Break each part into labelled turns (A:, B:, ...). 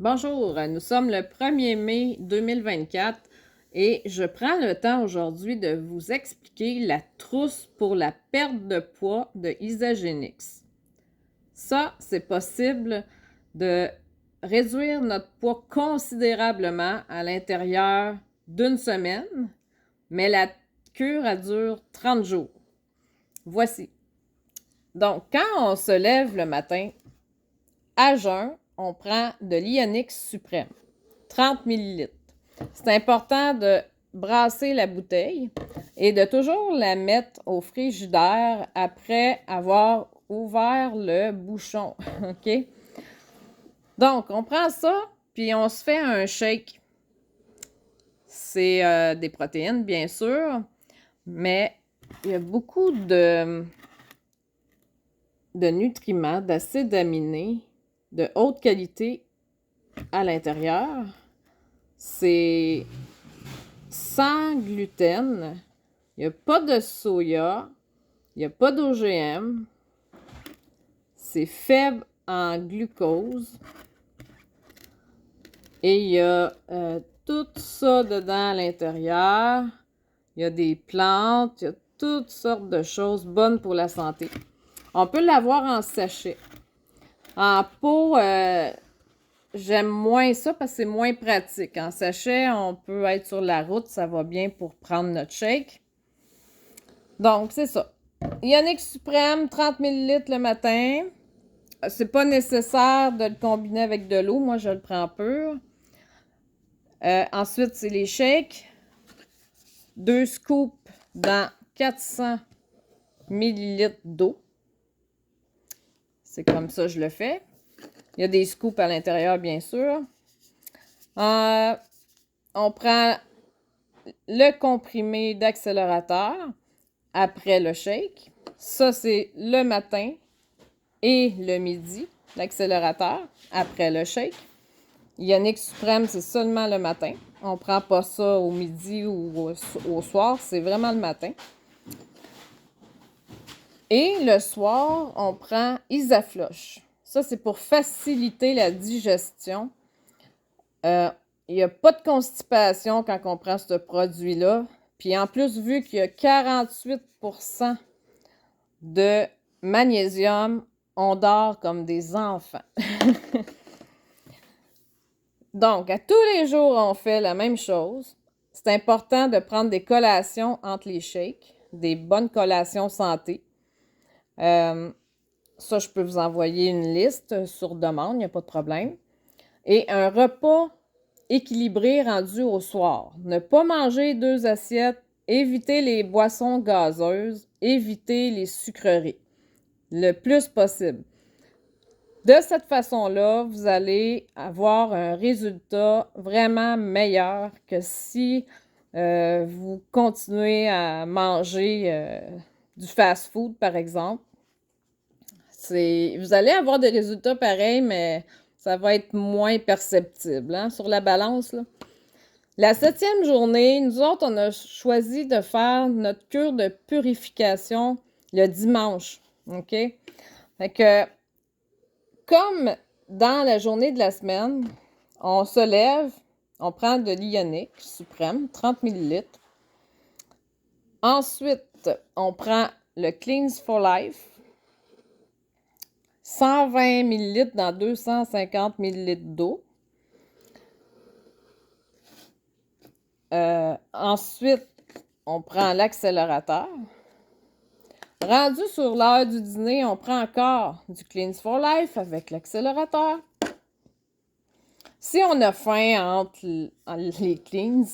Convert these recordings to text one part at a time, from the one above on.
A: Bonjour, nous sommes le 1er mai 2024 et je prends le temps aujourd'hui de vous expliquer la trousse pour la perte de poids de Isagenix. Ça, c'est possible de réduire notre poids considérablement à l'intérieur d'une semaine, mais la cure, elle dure 30 jours. Voici. Donc, quand on se lève le matin, à jeun, on prend de l'Ionix Suprême, 30 ml. C'est important de brasser la bouteille et de toujours la mettre au frigidaire après avoir ouvert le bouchon. OK? Donc, on prend ça, puis on se fait un shake. C'est des protéines, bien sûr, mais il y a beaucoup de nutriments, d'acides aminés de haute qualité à l'intérieur. C'est sans gluten, il n'y a pas de soya, il n'y a pas d'OGM, c'est faible en glucose et il y a tout ça dedans à l'intérieur. Il y a des plantes, il y a toutes sortes de choses bonnes pour la santé. On peut l'avoir en sachet. En pot, j'aime moins ça parce que c'est moins pratique. En sachet, on peut être sur la route, ça va bien pour prendre notre shake. Donc, c'est ça. Ionix Suprême, 30 ml le matin. C'est pas nécessaire de le combiner avec de l'eau. Moi, je le prends pur. Ensuite, c'est les shakes. 2 scoops dans 400 ml d'eau. C'est comme ça que je le fais. Il y a des scoops à l'intérieur, bien sûr. On prend le comprimé d'accélérateur après le shake. Ça, c'est le matin et le midi, l'accélérateur après le shake. Ionix Suprême, c'est seulement le matin. On ne prend pas ça au midi ou au soir, c'est vraiment le matin. Et le soir, on prend Isafloche. Ça, c'est pour faciliter la digestion. Il n'y a pas de constipation quand on prend ce produit-là. Puis en plus, vu qu'il y a 48% de magnésium, on dort comme des enfants. Donc, à tous les jours, on fait la même chose. C'est important de prendre des collations entre les shakes, des bonnes collations santé. Ça, je peux vous envoyer une liste sur demande, il n'y a pas de problème. Et un repas équilibré rendu au soir. Ne pas manger 2 assiettes, éviter les boissons gazeuses, éviter les sucreries le plus possible. De cette façon-là, vous allez avoir un résultat vraiment meilleur que si vous continuez à manger du fast-food, par exemple. Vous allez avoir des résultats pareils, mais ça va être moins perceptible hein, sur la balance. Là. La 7e journée, nous autres, on a choisi de faire notre cure de purification le dimanche. OK? Fait que, comme dans la journée de la semaine, on se lève, on prend de l'Ionix Suprême, 30 ml. Ensuite, on prend le Cleans for Life, 120 ml dans 250 ml d'eau. Ensuite, on prend l'accélérateur. Rendu sur l'heure du dîner, on prend encore du Cleans for Life avec l'accélérateur. Si on a faim entre les cleans,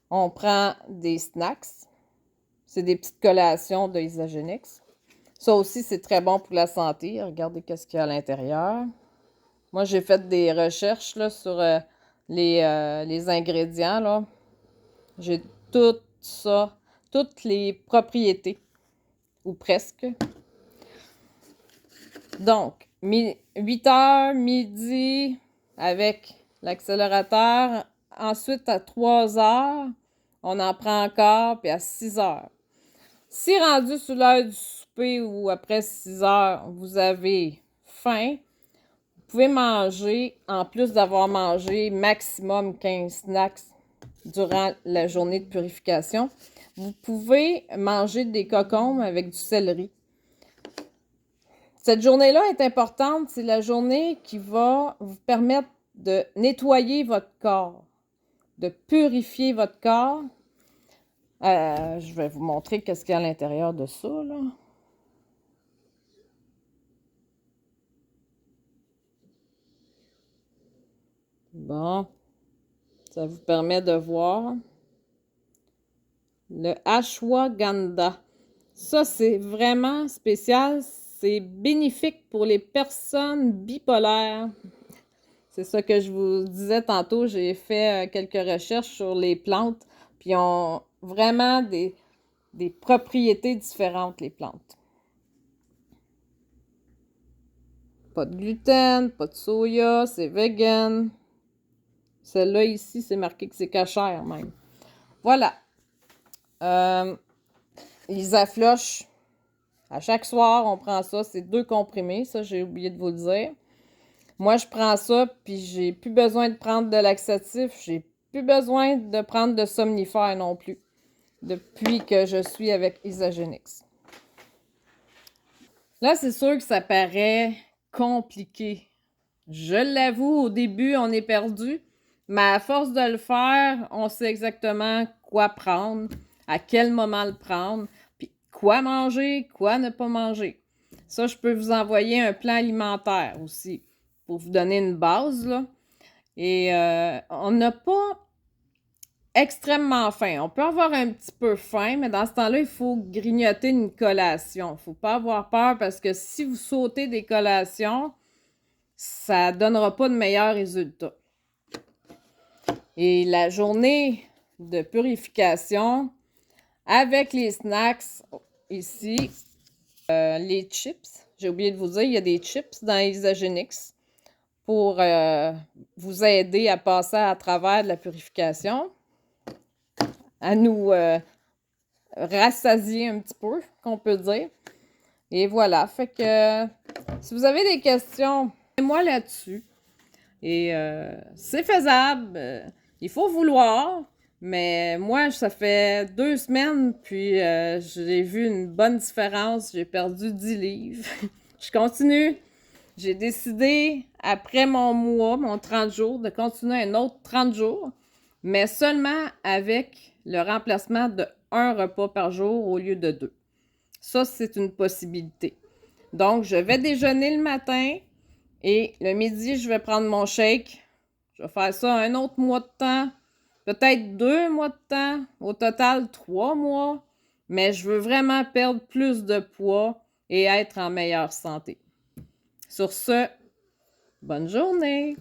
A: on prend des snacks. C'est des petites collations de Isagenix. Ça aussi, c'est très bon pour la santé. Regardez qu'est-ce qu'il y a à l'intérieur. Moi, j'ai fait des recherches là, sur les ingrédients. Là. J'ai tout ça, toutes les propriétés, ou presque. Donc, 8 heures, midi, avec l'accélérateur. Ensuite, à 3 heures, on en prend encore, puis à 6 heures. Si rendu sur l'heure du souper ou après 6 heures, vous avez faim, vous pouvez manger, en plus d'avoir mangé maximum 15 snacks durant la journée de purification, vous pouvez manger des cocombes avec du céleri. Cette journée-là est importante, c'est la journée qui va vous permettre de nettoyer votre corps, de purifier votre corps. Je vais vous montrer qu'est-ce qu'il y a à l'intérieur de ça, là. Bon, ça vous permet de voir le ashwagandha. Ça, c'est vraiment spécial. C'est bénéfique pour les personnes bipolaires. C'est ça que je vous disais tantôt. J'ai fait quelques recherches sur les plantes, puis ils ont vraiment des propriétés différentes, les plantes. Pas de gluten, pas de soya, c'est vegan. Celle-là ici, c'est marqué que c'est cachère même. Voilà. Ils afflochent. À chaque soir, on prend ça. C'est 2 comprimés. Ça, j'ai oublié de vous le dire. Moi, je prends ça, puis j'ai plus besoin de prendre de laxatif. J'ai plus besoin de prendre de somnifères non plus. Depuis que je suis avec Isagenix. Là, c'est sûr que ça paraît compliqué. Je l'avoue, au début, on est perdu. Mais à force de le faire, on sait exactement quoi prendre, à quel moment le prendre, puis quoi manger, quoi ne pas manger. Ça, je peux vous envoyer un plan alimentaire aussi, pour vous donner une base, là. Et on n'a pas extrêmement faim. On peut avoir un petit peu faim, mais dans ce temps-là, il faut grignoter une collation. Il ne faut pas avoir peur parce que si vous sautez des collations, ça ne donnera pas de meilleurs résultats. Et la journée de purification, avec les snacks, ici, les chips. J'ai oublié de vous dire, il y a des chips dans Isagenix pour vous aider à passer à travers de la purification, à nous rassasier un petit peu, qu'on peut dire. Et voilà, fait que si vous avez des questions, moi là-dessus. Et c'est faisable, il faut vouloir, mais moi, ça fait 2 semaines, puis j'ai vu une bonne différence, j'ai perdu 10 livres. Je continue. J'ai décidé, après mon mois, mon 30 jours, de continuer un autre 30 jours, mais seulement avec le remplacement de 1 repas par jour au lieu de 2. Ça, c'est une possibilité. Donc, je vais déjeuner le matin et le midi, je vais prendre mon shake. Je vais faire ça un autre mois de temps, peut-être 2 mois de temps, au total 3 mois, mais je veux vraiment perdre plus de poids et être en meilleure santé. Sur ce, bonne journée!